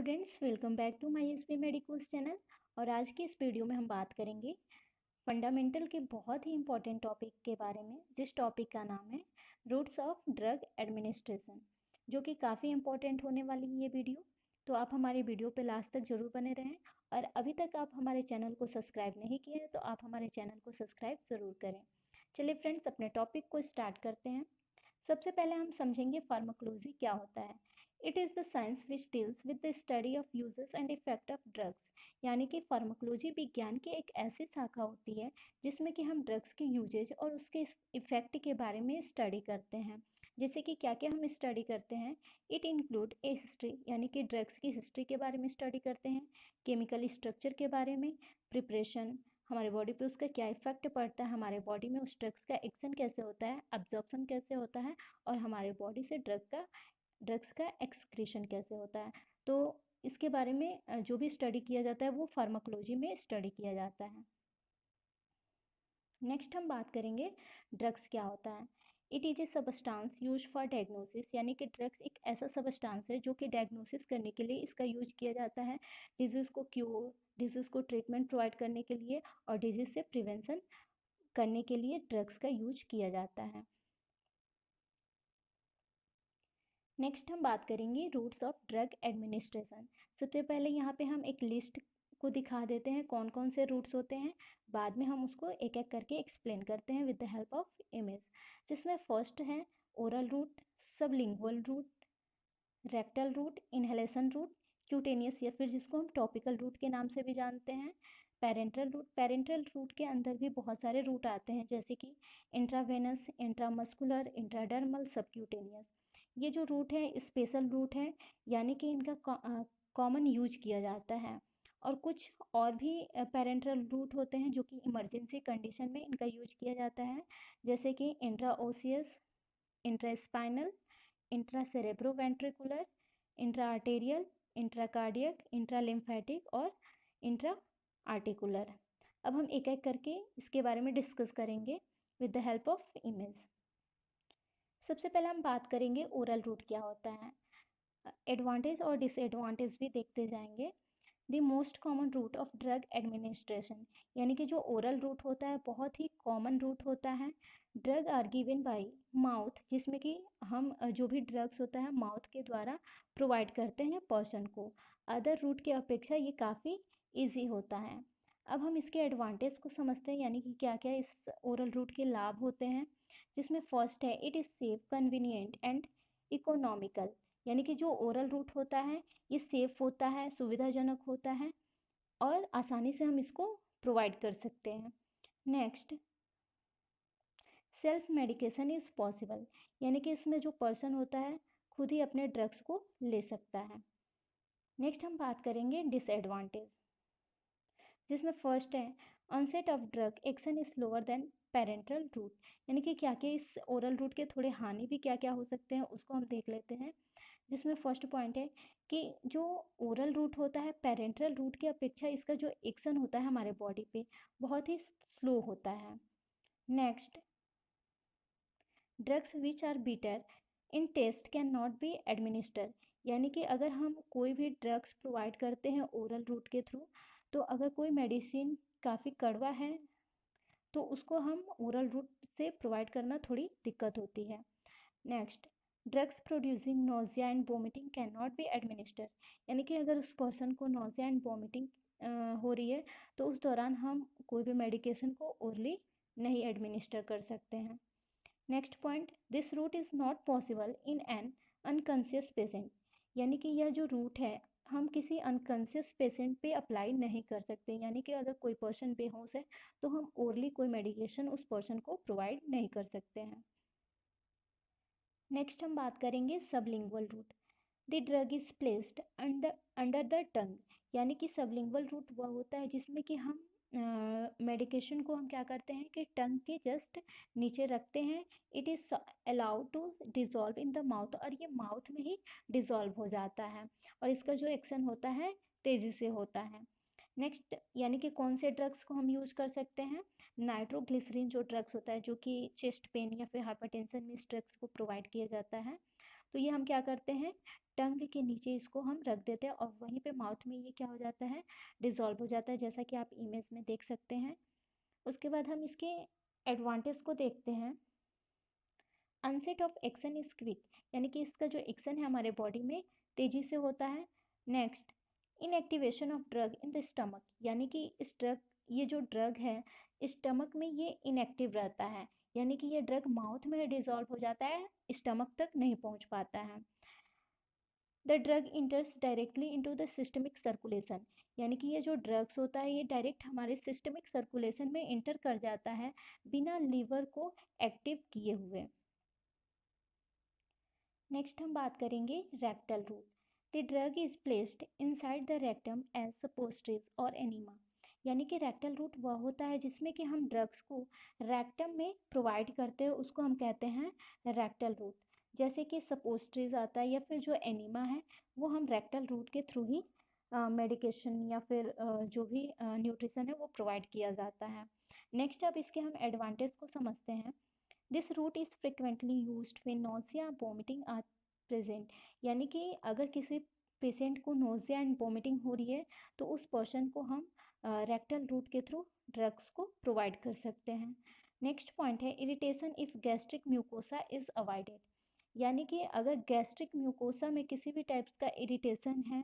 Students, welcome back to my SP medicos channel. और आज की इस वीडियो में हम बात करेंगे फंडामेंटल के बहुत ही इंपॉर्टेंट टॉपिक के बारे में, जिस टॉपिक का नाम है रूट्स ऑफ ड्रग एडमिनिस्ट्रेशन, जो कि काफ़ी इंपॉर्टेंट होने वाली है ये वीडियो। तो आप हमारे वीडियो पे लास्ट तक जरूर बने रहें, और अभी तक आप हमारे चैनल को सब्सक्राइब नहीं किए हैं तो आप हमारे चैनल को सब्सक्राइब ज़रूर करें। चलिए फ्रेंड्स, अपने टॉपिक को स्टार्ट करते हैं। सबसे पहले हम समझेंगे फार्माकोलॉजी क्या होता है। It is the science which deals with the study of uses and effect of drugs. यानी कि फार्माकोलॉजी विज्ञान की एक ऐसी शाखा होती है जिसमें कि हम ड्रग्स के यूजेज और उसके इफेक्ट के बारे में स्टडी करते हैं। जैसे कि क्या क्या हम स्टडी करते हैं। इट इंक्लूड ए हिस्ट्री, यानी कि ड्रग्स की हिस्ट्री के बारे में स्टडी करते हैं, केमिकल स्ट्रक्चर के बारे में, प्रिपरेशन, हमारे बॉडी पे उसका क्या इफेक्ट पड़ता है, हमारे बॉडी में उस ड्रग्स का एक्शन कैसे होता है, अब्जॉर्प्शन कैसे होता है, और हमारे बॉडी से ड्रग्स का एक्सक्रीशन कैसे होता है। तो इसके बारे में जो भी स्टडी किया जाता है वो फार्माकोलॉजी में स्टडी किया जाता है। नेक्स्ट हम बात करेंगे ड्रग्स क्या होता है। It is a substance use for diagnosis, यानी कि ड्रग्स एक ऐसा सबस्टांस है जो कि डायग्नोसिस करने के लिए इसका यूज किया जाता है। डिजीज़ को क्योर, डिजीज़ को ट्रीटमेंट प्रोवाइड करने के लिए और डिजीज़ से प्रिवेंशन करने के लिए ड्रग्स का यूज किया जाता है। नेक्स्ट हम बात करेंगे रूट्स ऑफ ड्रग एडमिनिस्ट्रेशन। सबसे पहले यहाँ पे हम एक लिस्ट को दिखा देते हैं कौन कौन से रूट्स होते हैं, बाद में हम उसको एक एक करके एक्सप्लेन करते हैं with the help of image. जिसमें फर्स्ट है oral route, sublingual route, rectal route, inhalation route, cutaneous या फिर जिसको हम टॉपिकल रूट के नाम से भी जानते हैं, पेरेंटल रूट। पेरेंटल रूट के अंदर भी बहुत सारे रूट आते हैं, जैसे कि इंट्रावेनस, इंट्रामस्कुलर, इंट्राडर्मल, सबक्यूटेनियस। ये जो रूट है स्पेशल रूट है, यानी कि इनका कॉमन यूज किया जाता है। और कुछ और भी पेरेंटल रूट होते हैं जो कि इमरजेंसी कंडीशन में इनका यूज किया जाता है, जैसे कि इंट्राओसियस, इंट्रास्पाइनल, इंट्रासेरेब्रोवेंट्रिकुलर, इंट्रा आर्टेरियल, इंट्राकार्डियक, इंट्रालिम्फेटिक और इंट्रा आर्टिकुलर। अब हम एक एक करके इसके बारे में डिस्कस करेंगे with the help of image. सबसे पहले हम बात करेंगे ओरल रूट क्या होता है। एडवांटेज और डिसएडवांटेज भी देखते जाएंगे। The most common route of drug administration, यानी कि जो ओरल रूट होता है बहुत ही कॉमन रूट होता है। Drug are given by mouth, जिसमें कि हम जो भी ड्रग्स होता है माउथ के द्वारा प्रोवाइड करते हैं पर्सन को। अदर रूट की अपेक्षा ये काफ़ी ईजी होता है। अब हम इसके एडवांटेज को समझते हैं, यानी कि क्या क्या इस ओरल रूट के लाभ होते हैं। जिसमें फर्स्ट है it is safe, convenient and economical, यानी कि जो ओरल रूट होता है ये सेफ होता है, सुविधाजनक होता है और आसानी से हम इसको प्रोवाइड कर सकते हैं। Next, self medication is possible, यानी कि इसमें जो पर्सन होता है खुद ही अपने ड्रग्स को ले सकता है। नेक्स्ट हम बात करेंगे डिसएडवांटेज, जिसमें फर्स्ट है onset of drug action is slower than parental route, यानी कि क्या क्या इस ओरल रूट के थोड़े हानि भी क्या क्या हो सकते हैं उसको हम देख लेते हैं। जिसमें फर्स्ट पॉइंट है कि जो ओरल रूट होता है पेरेंटल रूट की अपेक्षा इसका जो एक्शन होता है हमारे बॉडी पे बहुत ही स्लो होता है। Next, drugs which are bitter in taste can not be administer, यानी कि अगर हम कोई भी ड्रग्स प्रोवाइड करते हैं ओरल रूट के थ्रू, तो अगर कोई मेडिसिन काफ़ी कड़वा है तो उसको हम ओरल रूट से प्रोवाइड करना थोड़ी दिक्कत होती है। Next, drugs producing nausea and vomiting can not be administer, यानी कि अगर उस पर्सन को नोजिया एंड वोमिटिंग हो रही है तो उस दौरान हम कोई भी मेडिकेशन को ओरली नहीं एडमिनिस्टर कर सकते हैं। Next point, this route is not possible in an unconscious patient, यानी कि यह जो रूट है हम किसी अनकॉन्शियस पेशेंट पे अप्लाई नहीं कर सकते, यानी कि अगर कोई पर्सन बेहोश है तो हम ओरली कोई मेडिकेशन उस पर्सन को प्रोवाइड नहीं कर सकते हैं। नेक्स्ट हम बात करेंगे sublingual route. The drug is placed under the tongue, यानी कि सबलिंगुअल रूट वह होता है जिसमें कि हम मेडिकेशन को हम क्या करते हैं कि टंग के जस्ट नीचे रखते हैं। It is allowed to dissolve in the mouth, और ये माउथ में ही डिज़ोल्व हो जाता है और इसका जो एक्शन होता है तेज़ी से होता है। नेक्स्ट, यानी कि कौन से ड्रग्स को हम यूज़ कर सकते हैं। नाइट्रोग्लिसरीन जो ड्रग्स होता है जो कि चेस्ट पेन या फिर हाइपरटेंशन में इस ड्रग्स को प्रोवाइड किया जाता है, तो ये हम क्या करते हैं टंग के नीचे इसको हम रख देते हैं और वहीं पे माउथ में ये क्या हो जाता है, डिसॉल्व हो जाता है, जैसा कि आप इमेज में देख सकते हैं। उसके बाद हम इसके एडवांटेज को देखते हैं। Onset of action is quick, यानी कि इसका जो एक्शन है हमारे बॉडी में तेजी से होता है। Next, inactivation of drug in the stomach, यानी कि इस ड्रग, ये जो ड्रग है स्टमक में ये इनएक्टिव रहता है, यानी कि ये ड्रग माउथ में डिसॉल्व हो जाता है, स्टमक तक नहीं पहुंच पाता है। The drug इंटर्स directly into the systemic circulation, यानी कि ये जो ड्रग्स होता है ये डायरेक्ट हमारे सिस्टमिक सर्कुलेशन में इंटर कर जाता है बिना लीवर को एक्टिव किए हुए। नेक्स्ट हम बात करेंगे rectal route. The drug is placed inside the rectum as suppositories और एनिमा, यानी कि रेक्टल रूट वह होता है जिसमें कि हम ड्रग्स को रेक्टम में प्रोवाइड करते हैं, उसको हम कहते हैं रेक्टल रूट। जैसे कि सपोस्ट्रेज आता है या फिर जो एनिमा है वो हम रेक्टल रूट के थ्रू ही मेडिकेशन या फिर जो भी न्यूट्रिशन है वो प्रोवाइड किया जाता है। नेक्स्ट अब इसके हम एडवांटेज को समझते हैं। This route is frequently used when nausea vomiting are present, यानी कि अगर किसी पेशेंट को नोज़िया एंड वोमिटिंग हो रही है तो उस पर्सन को हम रेक्टल रूट के थ्रू ड्रग्स को प्रोवाइड कर सकते हैं। नेक्स्ट पॉइंट है irritation if gastric mucosa is avoided, यानी कि अगर गैस्ट्रिक म्यूकोसा में किसी भी टाइप का इरिटेशन है,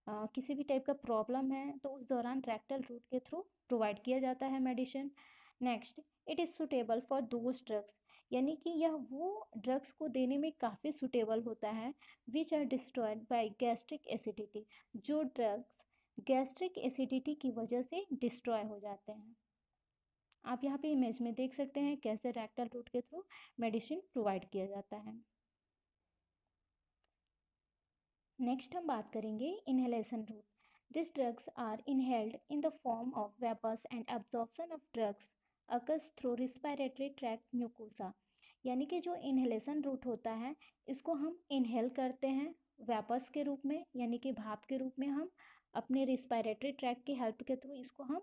किसी भी टाइप का प्रॉब्लम है तो उस दौरान रेक्टल रूट के थ्रू प्रोवाइड किया जाता है medicine. Next, it is suitable for those drugs, यानी कि यह वो ड्रग्स को देने में काफ़ी सुटेबल होता है which are destroyed by gastric acidity, जो ड्रग्स गैस्ट्रिक एसिडिटी की वजह से डिस्ट्रॉय हो जाते हैं। आप यहाँ पे इमेज में देख सकते हैं कैसे रेक्टल रूट के थ्रू मेडिसिन प्रोवाइड किया जाता है। नेक्स्ट हम बात करेंगे inhalation route. This drugs are inhaled in the form of vapours and absorption of drugs occurs through respiratory tract mucosa, यानी कि जो इनहेलेशन रूट होता है इसको हम इनहेल करते हैं वेपर्स के रूप में, यानी कि भाप के रूप में हम अपने रिस्पायरेटरी ट्रैक्ट की हेल्प के थ्रू इसको हम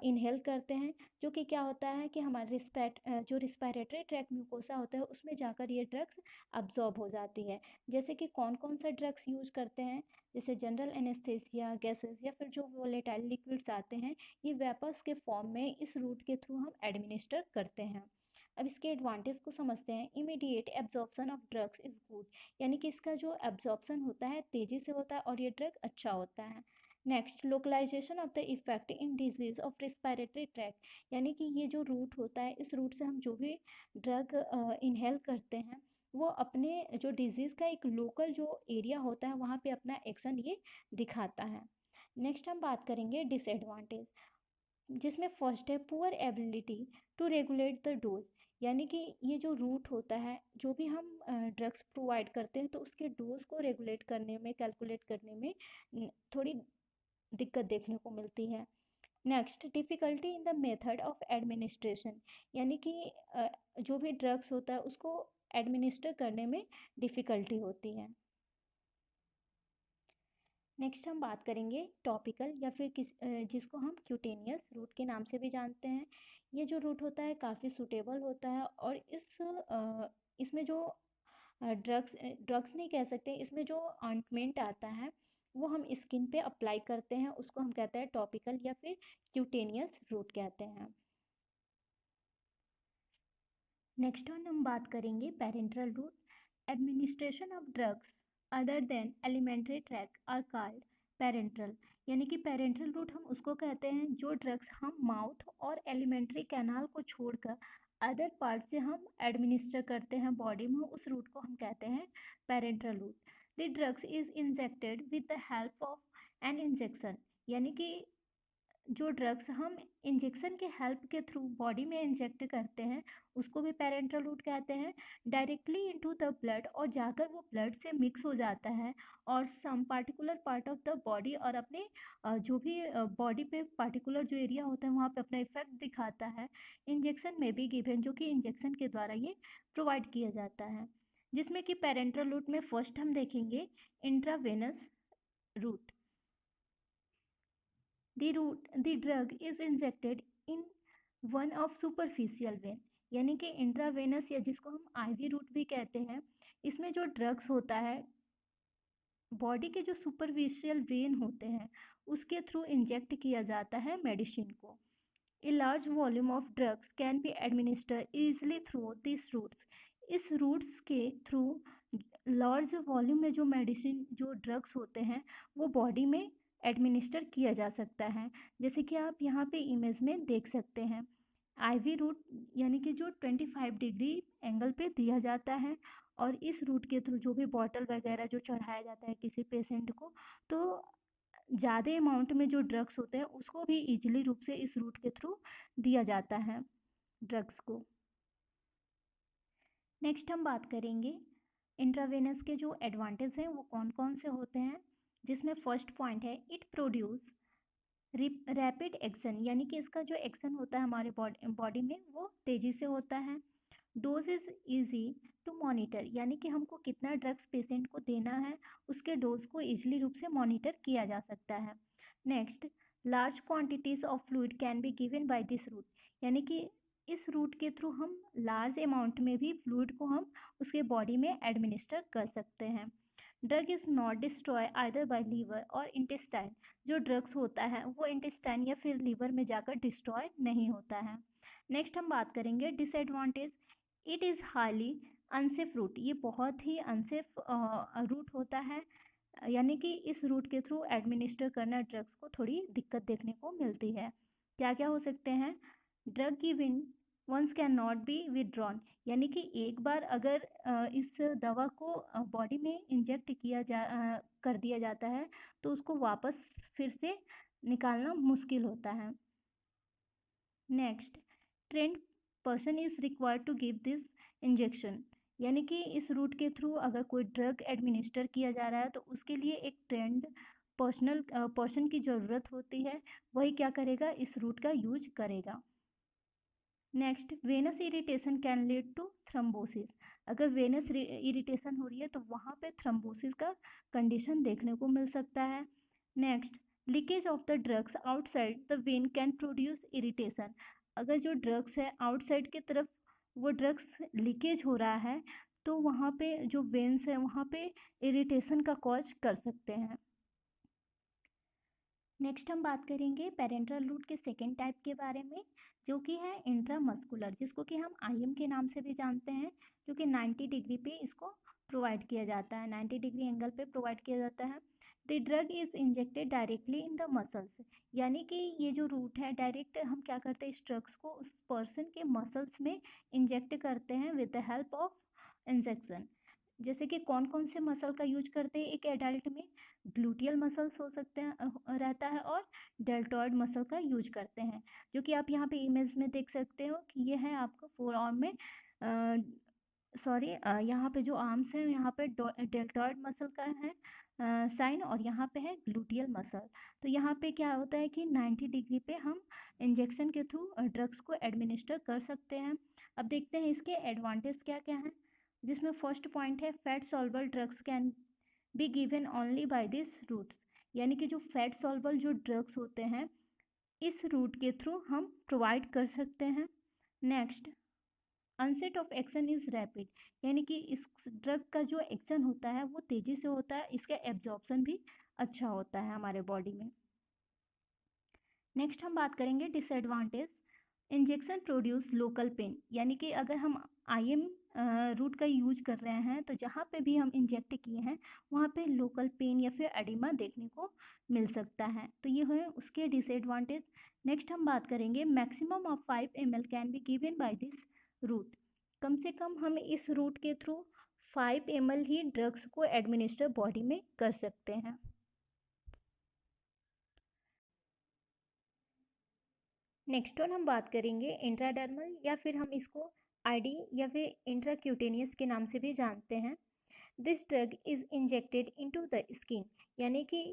इनहेल करते हैं, जो कि क्या होता है कि हमारे जो रिस्पायरेटरी ट्रैक्ट म्यूकोसा होता है उसमें जाकर ये ड्रग्स अब्जॉर्ब हो जाती है। जैसे कि कौन कौन सा ड्रग्स यूज करते हैं, जैसे जनरल एनेस्थेसिया गैसेस या फिर जो वोलेटाइल लिक्विड्स आते हैं ये वेपर्स के फॉर्म में इस रूट के थ्रू हम एडमिनिस्टर करते हैं। अब इसके एडवांटेज को समझते हैं। Immediate absorption of drugs is good, यानी कि इसका जो एब्जॉर्प्शन होता है तेजी से होता है और ये ड्रग अच्छा होता है। Next, localisation of the effect in disease of respiratory tract, यानी कि ये जो रूट होता है इस रूट से हम जो भी ड्रग इनहेल करते हैं वो अपने जो डिजीज़ का एक लोकल जो एरिया होता है वहाँ पे अपना एक्शन ये दिखाता है। नेक्स्ट हम बात करेंगे डिसएडवांटेज, जिसमें फर्स्ट है poor ability to regulate the dose, यानी कि ये जो रूट होता है जो भी हम ड्रग्स प्रोवाइड करते हैं तो उसके डोज को रेगुलेट करने में, कैलकुलेट करने में थोड़ी दिक्कत देखने को मिलती है। Next, difficulty in the method of administration, यानी कि जो भी ड्रग्स होता है उसको एडमिनिस्टर करने में डिफ़िकल्टी होती है। नेक्स्ट हम बात करेंगे टॉपिकल या फिर जिसको हम क्यूटेनियस रूट के नाम से भी जानते हैं। ये जो रूट होता है काफ़ी सूटेबल होता है और इसमें जो ड्रग्स नहीं कह सकते, इसमें जो ऑइंटमेंट आता है वो हम स्किन पे अप्लाई करते हैं, उसको हम कहते हैं टॉपिकल या फिर क्यूटेनियस रूट कहते हैं। नेक्स्ट वन हम बात करेंगे parental route. Administration of drugs other than alimentary tract are called parental, यानी कि पेरेंटल रूट हम उसको कहते हैं जो ड्रग्स हम माउथ और एलिमेंट्री कैनाल को छोड़कर अदर पार्ट से हम एडमिनिस्टर करते हैं बॉडी में, उस रूट को हम कहते हैं parental route. The drugs is injected with the help of an injection, यानी कि जो ड्रग्स हम इंजेक्शन के हेल्प के थ्रू बॉडी में इंजेक्ट करते हैं उसको भी पेरेंटल रूट कहते हैं। डायरेक्टली इनटू द ब्लड, और जाकर वो ब्लड से मिक्स हो जाता है और some particular part of the body और अपने जो भी बॉडी पे पार्टिकुलर जो एरिया होता है वहाँ पे अपना इफेक्ट दिखाता है। इंजेक्शन में भी गिवन, जो कि इंजेक्शन के द्वारा ये प्रोवाइड किया जाता है, जिसमें कि पेरेंटल रूट में फर्स्ट हम देखेंगे intravenous route. The drug is injected in one of superficial vein, यानी कि इंट्रावेनस या जिसको हम आईवी रूट भी कहते हैं, इसमें जो ड्रग्स होता है बॉडी के जो सुपरफिशियल वेन होते हैं उसके थ्रू इंजेक्ट किया जाता है मेडिसिन को। A large volume of drugs can be administered easily through these routes. इस रूट्स के थ्रू लार्ज वॉल्यूम में जो मेडिसिन जो ड्रग्स होते हैं वो बॉडी में एडमिनिस्टर किया जा सकता है। जैसे कि आप यहाँ पे इमेज में देख सकते हैं, आईवी रूट यानी कि जो 25 डिग्री एंगल पे दिया जाता है, और इस रूट के थ्रू जो भी बॉटल वगैरह जो चढ़ाया जाता है किसी पेशेंट को, तो ज़्यादा अमाउंट में जो ड्रग्स होते हैं उसको भी इजीली रूप से इस रूट के थ्रू दिया जाता है ड्रग्स को। नेक्स्ट हम बात करेंगे इंट्रावेनस के जो एडवांटेज हैं वो कौन कौन से होते हैं, जिसमें फर्स्ट पॉइंट है इट प्रोड्यूस रैपिड एक्शन, यानी कि इसका जो एक्शन होता है हमारे बॉडी में वो तेज़ी से होता है। Dose is easy to monitor, यानी कि हमको कितना ड्रग्स पेशेंट को देना है उसके डोज को इजीली रूप से मॉनिटर किया जा सकता है। Next, large quantities of fluid can be given by this route, यानी कि इस रूट के थ्रू हम लार्ज अमाउंट में भी फ्लूइड को हम उसके बॉडी में एडमिनिस्टर कर सकते हैं। Drug is not destroy either by liver और इंटेस्टाइन, जो ड्रग्स होता है वो इंटेस्टाइन या फिर लीवर में जाकर डिस्ट्रॉय नहीं होता है। नेक्स्ट हम बात करेंगे disadvantage, it is highly unsafe route, ये बहुत ही अनसेफ रूट होता है, यानी कि इस रूट के थ्रू एडमिनिस्टर करना ड्रग्स को थोड़ी दिक्कत देखने को मिलती है। क्या क्या हो सकते हैं, drug given once can not be withdrawn, यानी कि एक बार अगर इस दवा को बॉडी में इंजेक्ट कर दिया जाता है तो उसको वापस फिर से निकालना मुश्किल होता है। Next, trained person is required to give this injection, यानी कि इस रूट के थ्रू अगर कोई ड्रग एडमिनिस्टर किया जा रहा है तो उसके लिए एक ट्रेंड पर्सन की ज़रूरत होती है, वही क्या करेगा, इस रूट का यूज करेगा। Next, venous irritation can lead to thrombosis, अगर वेनस इरिटेशन हो रही है तो वहाँ पे थ्रम्बोसिस का कंडीशन देखने को मिल सकता है। Next, leakage of the drugs outside the when can produce irritation, अगर जो ड्रग्स है आउटसाइड की तरफ वो ड्रग्स लीकेज हो रहा है तो वहाँ पे जो वेन्स है वहाँ पे इरिटेशन का कॉज कर सकते हैं। नेक्स्ट हम बात करेंगे पेरेंटल रूट के सेकेंड टाइप के बारे में, जो कि है इंट्रामस्कुलर, जिसको कि हम आईएम के नाम से भी जानते हैं, जो कि 90 डिग्री पे इसको प्रोवाइड किया जाता है, 90 डिग्री एंगल पे प्रोवाइड किया जाता है। The drug is injected directly in the muscles, यानी कि ये जो रूट है डायरेक्ट हम क्या करते हैं, इस ड्रग्स को उस पर्सन के मसल्स में इंजेक्ट करते हैं with the help of injection. जैसे कि कौन कौन से मसल का यूज करते हैं एक एडल्ट में, ग्लूटियल मसल्स हो सकते हैं रहता है, और डेल्टॉइड मसल का यूज करते हैं, जो कि आप यहाँ पे इमेज में देख सकते हो कि ये है आपका फोर आर्म में, सॉरी यहाँ पे जो आर्म्स हैं यहाँ पे डेल्टॉइड मसल का है साइन, और यहाँ पे है ग्लूटियल मसल। तो यहाँ पे क्या होता है कि 90 डिग्री पे हम इंजेक्शन के थ्रू ड्रग्स को एडमिनिस्टर कर सकते हैं। अब देखते हैं इसके एडवांटेज क्या क्या हैं, जिसमें फर्स्ट पॉइंट है fat soluble drugs can be given only by this routes, यानी कि जो फैट सॉल्युबल जो ड्रग्स होते हैं इस रूट के थ्रू हम प्रोवाइड कर सकते हैं। Next, onset of action is rapid, यानी कि इस ड्रग का जो एक्शन होता है वो तेज़ी से होता है, इसका एब्जॉर्प्शन भी अच्छा होता है हमारे बॉडी में। नेक्स्ट हम बात करेंगे disadvantage, injection produce local pain, यानी कि अगर हम आईएम रूट का यूज कर रहे हैं तो जहाँ पे भी हम इंजेक्ट किए हैं वहाँ पे लोकल पेन या फिर एडिमा देखने को मिल सकता है, तो ये है उसके डिसएडवांटेज। नेक्स्ट हम बात करेंगे maximum of 5 ml can be given by this route, कम से कम हम इस रूट के थ्रू 5 ml ही ड्रग्स को एडमिनिस्टर बॉडी में कर सकते हैं। नेक्स्ट वन हम बात करेंगे इंट्राडर्मल, या फिर हम इसको आईडी या फिर इंट्राक्यूटेनियस के नाम से भी जानते हैं। This drug is injected into the skin, यानी कि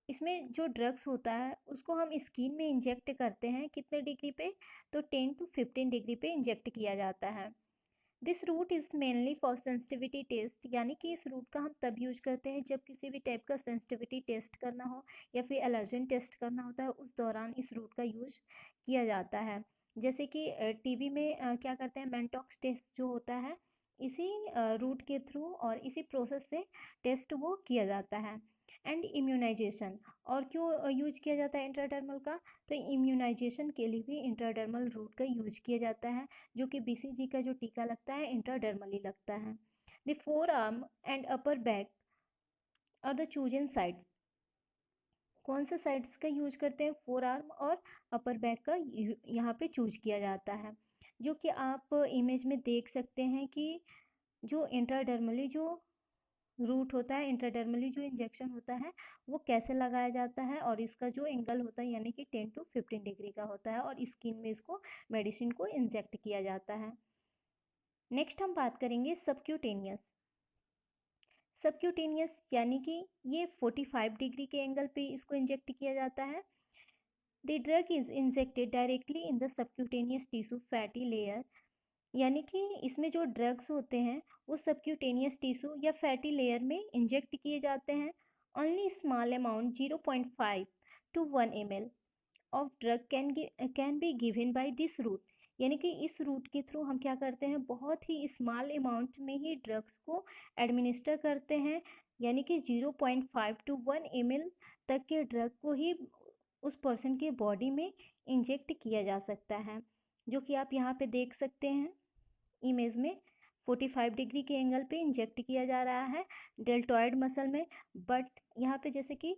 इसमें जो ड्रग्स होता है उसको हम स्किन में इंजेक्ट करते हैं, कितने डिग्री पे, तो 10 to 15 डिग्री पे इंजेक्ट किया जाता है। This route is mainly for sensitivity test, यानी कि इस रूट का हम तब यूज करते हैं जब किसी भी टाइप का सेंसिटिविटी टेस्ट करना हो या फिर एलर्जन टेस्ट करना होता है, उस दौरान इस रूट का यूज किया जाता है। जैसे कि टीबी में क्या करते हैं, मेंटॉक्स टेस्ट जो होता है इसी रूट के थ्रू और इसी प्रोसेस से टेस्ट वो किया जाता है। एंड इम्यूनाइजेशन, और क्यों यूज किया जाता है इंट्राडर्मल का, तो इम्यूनाइजेशन के लिए भी इंट्राडर्मल रूट का यूज किया जाता है, जो कि बीसीजी का जो टीका लगता है इंट्राडर्मली लगता है। The four arm and upper back और द चूजन साइड्स, कौन से साइड्स का यूज करते हैं, फोर आर्म और अपर बैक का यहाँ पे चूज किया जाता है, जो कि आप इमेज में देख सकते हैं कि जो इंट्राडर्मली जो रूट होता है, इंट्राडर्मली जो इंजेक्शन होता है वो कैसे लगाया जाता है, और इसका जो एंगल होता है यानी कि 10 to 15 डिग्री का होता है, और स्किन में इसको मेडिसिन को इंजेक्ट किया जाता है। नेक्स्ट हम बात करेंगे सबक्यूटेनियस। सबक्यूटेनियस यानी कि ये 45 डिग्री के एंगल पे इसको इंजेक्ट किया जाता है। The drug is injected directly in the subcutaneous tissue fatty layer, यानी कि इसमें जो ड्रग्स होते हैं वो सबक्यूटेनियस टिश्यू या फैटी लेयर में इंजेक्ट किए जाते हैं। Only small amount 0.5 to 1 ml of drug can be given by this route, यानी कि इस रूट के थ्रू हम क्या करते हैं, बहुत ही स्मॉल अमाउंट में ही ड्रग्स को एडमिनिस्टर करते हैं, यानी कि 0.5 to 1 ml तक के ड्रग को ही उस पर्सन के बॉडी में इंजेक्ट किया जा सकता है, जो कि आप यहाँ पे देख सकते हैं इमेज में। 45 डिग्री के एंगल पे इंजेक्ट किया जा रहा है डेल्टॉइड मसल में, बट यहाँ पे जैसे कि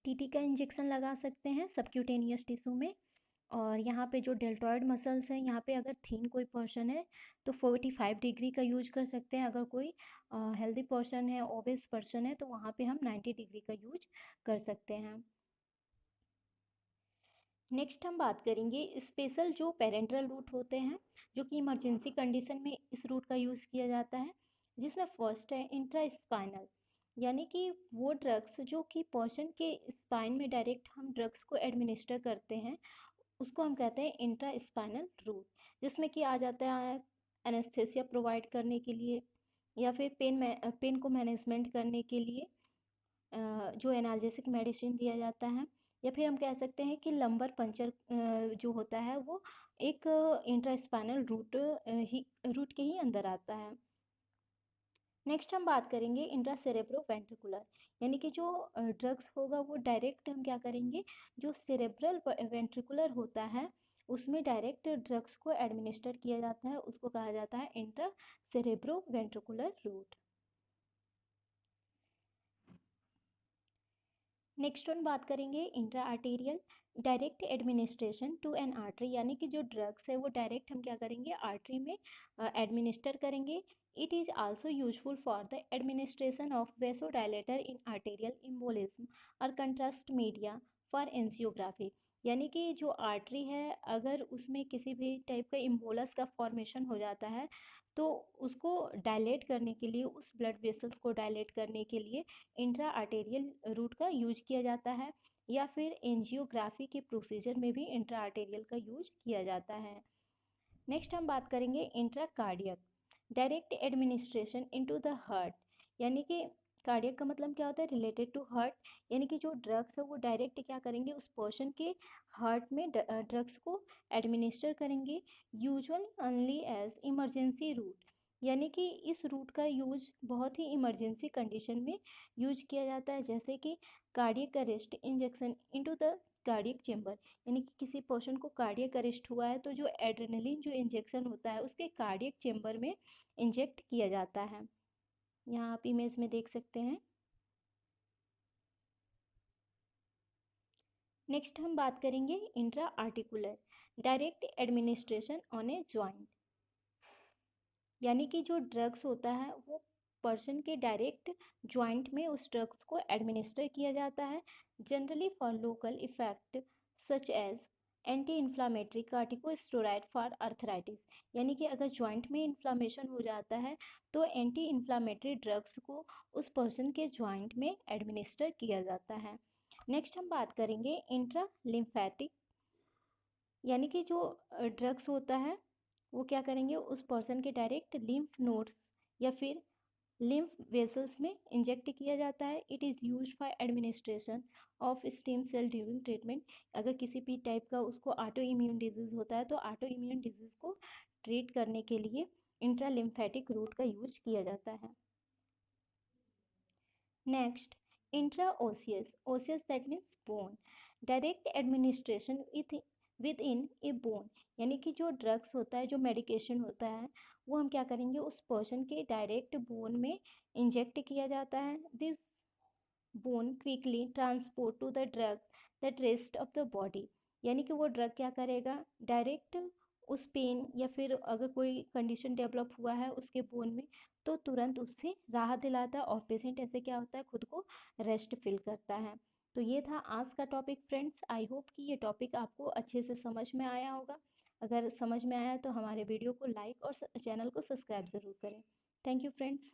टीटी का इंजेक्शन लगा सकते हैं सबक्यूटेनियस टिश्यू में, और यहाँ पे जो डेल्टॉइड मसल्स हैं यहाँ पे अगर थीन कोई पर्सन है तो 45 डिग्री का यूज कर सकते हैं, अगर कोई हेल्दी पर्सन है, ओबेस पर्सन है, तो वहाँ पे हम 90 डिग्री का यूज कर सकते हैं। नेक्स्ट हम बात करेंगे स्पेशल जो पेरेंटल रूट होते हैं, जो कि इमरजेंसी कंडीशन में इस रूट का यूज़ किया जाता है, जिसमें फर्स्ट है इंट्रास्पाइनल, यानी कि वो ड्रग्स जो कि पर्सन के स्पाइन में डायरेक्ट हम ड्रग्स को एडमिनिस्टर करते हैं, उसको हम कहते हैं इंट्रास्पाइनल रूट, जिसमें कि आ जाता है एनेस्थेसिया प्रोवाइड करने के लिए, या फिर पेन को मैनेजमेंट करने के लिए जो एनाल्जेसिक मेडिसिन दिया जाता है, या फिर हम कह सकते हैं कि लंबर पंचर जो होता है वो एक इंट्रास्पाइनल रूट के ही अंदर आता है। नेक्स्ट हम बात करेंगे इंट्रासेरेब्रो वेंट्रिकुलर, यानी कि जो ड्रग्स होगा वो डायरेक्ट हम क्या करेंगे, जो सेरेब्रल वेंट्रिकुलर होता है उसमें डायरेक्ट ड्रग्स को एडमिनिस्टर किया जाता है, उसको कहा जाता है इंट्रासेरेब्रो वेंट्रिकुलर रूट। नेक्स्ट हम बात करेंगे intra arterial, direct administration to an artery, यानी कि जो ड्रग्स है वो डायरेक्ट हम क्या करेंगे, आर्टरी में एडमिनिस्टर करेंगे। It is also useful for the administration of vasodilator in arterial embolism और कंट्रास्ट मीडिया फॉर एंजियोग्राफी, यानी कि जो आर्टरी है अगर उसमें किसी भी टाइप का इम्बोलस का फॉर्मेशन हो जाता है तो उसको डायलेट करने के लिए, उस ब्लड वेसल्स को डायलेट करने के लिए इंट्रा आर्टेरियल रूट का यूज किया जाता है, या फिर एंजियोग्राफी के प्रोसीजर में भी इंट्रा आर्टेरियल का यूज किया जाता है। नेक्स्ट हम बात करेंगे intra cardiac, direct administration into the heart, यानी कि कार्डियक का मतलब क्या होता है, रिलेटेड टू हार्ट, यानी कि जो ड्रग्स है वो डायरेक्ट क्या करेंगे, उस पर्सन के हार्ट में ड्रग्स को एडमिनिस्टर करेंगे, usually only as emergency route, यानी कि इस रूट का यूज बहुत ही इमरजेंसी कंडीशन में यूज किया जाता है, जैसे कि cardiac arrest injection into the cardiac chamber, यानी कि किसी पर्सन को कार्डियक अरेस्ट हुआ है तो जो एड्रेनलिन जो इंजेक्शन होता है उसके कार्डियक चेम्बर में इंजेक्ट किया जाता है, यहाँ आप इमेज में देख सकते हैं। नेक्स्ट हम बात करेंगे intra articular, direct administration on a joint, यानी कि जो ड्रग्स होता है वो पर्सन के डायरेक्ट जॉइंट में उस ड्रग्स को एडमिनिस्टर किया जाता है, generally for local effect such as anti inflammatory corticosteroid for arthritis, यानी कि अगर जॉइंट में इन्फ्लामेशन हो जाता है तो एंटी इन्फ्लामेटरी ड्रग्स को उस पर्सन के जॉइंट में एडमिनिस्टर किया जाता है। नेक्स्ट हम बात करेंगे इंट्रा लिम्फेटिक, यानी कि जो ड्रग्स होता है वो क्या करेंगे, उस पर्सन के डायरेक्ट लिम्फ नोड्स या फिर लिम्फ वेसल्स में इंजेक्ट किया जाता है। It is used for administration of stem cell during treatment. अगर किसी भी टाइप का उसको ऑटो इम्यून डिजीज़ होता है तो ऑटो इम्यून डिजीज़ को ट्रीट करने के लिए इंट्रालिम्फेटिक रूट का यूज किया जाता है। Next, intraosseous, osseous that means bone, direct administration with in a bone, यानी कि जो ड्रग्स होता है, जो मेडिकेशन होता है, वो हम क्या करेंगे, उस पर्सन के डायरेक्ट बोन में इंजेक्ट किया जाता है। This bone quickly transport to the drug that rest of the body, यानी कि वो ड्रग क्या करेगा, डायरेक्ट उस पेन या फिर अगर कोई कंडीशन डेवलप हुआ है उसके बोन में तो तुरंत उससे राहत दिलाता है और पेशेंट ऐसे क्या होता है, खुद को रेस्ट फील करता है। तो ये था आज का टॉपिक फ्रेंड्स। आई होप कि ये टॉपिक आपको अच्छे से समझ में आया होगा। अगर समझ में आया तो हमारे वीडियो को लाइक और चैनल को सब्सक्राइब ज़रूर करें। Thank you friends.